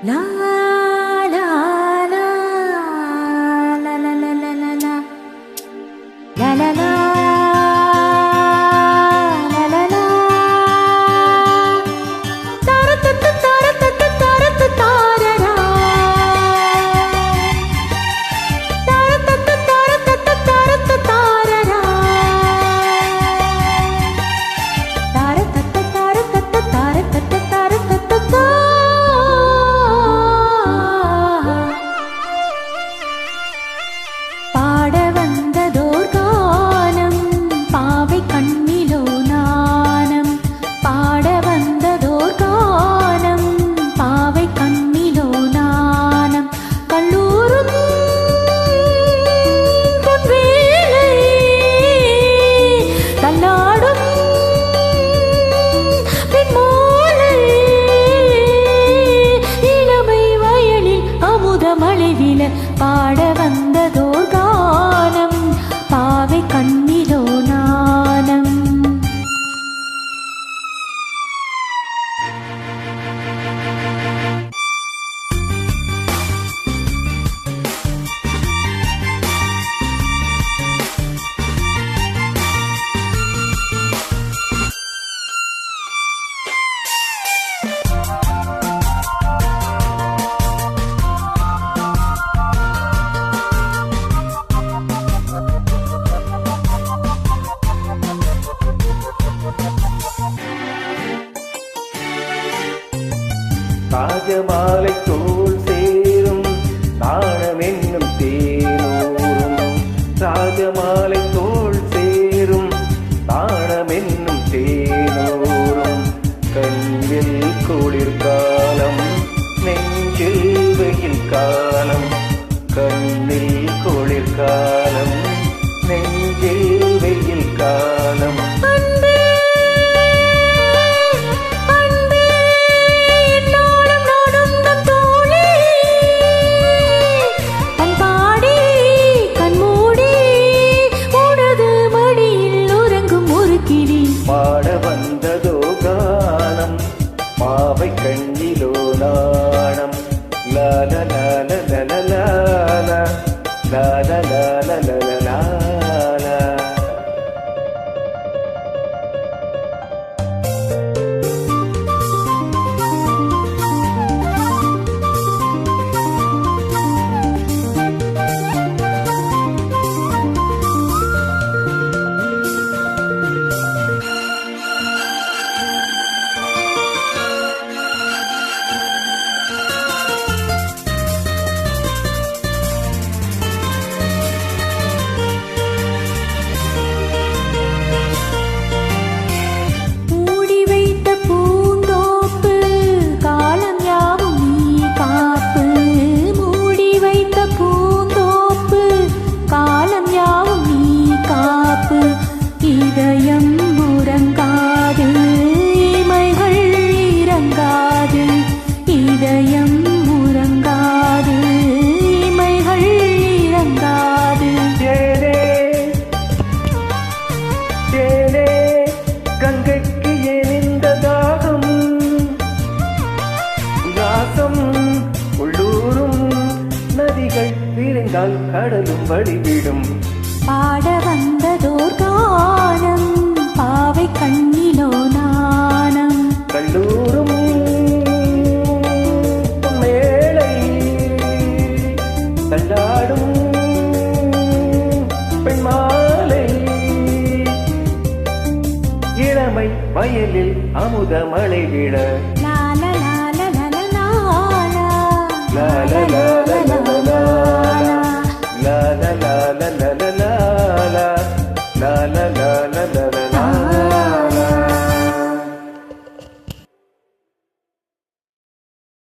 La la la la la la la la la la la la la பாட வந்ததோர் கானம் பாவை கண்ணிலோ நாணம். ராஜமாலை தோள் சேரும் நாணம் என்னும் தேனூரும். ராஜமாலை தோள் சேரும் நாணம் என்னும் தேனூரும். கண்ணில் குளிர்காலம் நெஞ்சில் வெயில் காலம். கண்ணில் குளிர்காலம் நெஞ்சில் வெயில் காலம். பாட வந்ததோ கானம் பாவை கண்ணிலோ நாணம். லால லால லல லால லால லால லல லால. கங்கைக்கு ஏனிந்த தாகம் உல்லாசம் உள்ளூரும். நதிகள் விரைந்தால் கடலும் வழிவிடும். பாட வந்ததோர் கானம் பாவை கண்ணிலோ நாணம். கல்லூரும் மேளை தள்ளாடும் பெண்மாலை. இளமை வயலில் அமுத மழை விழ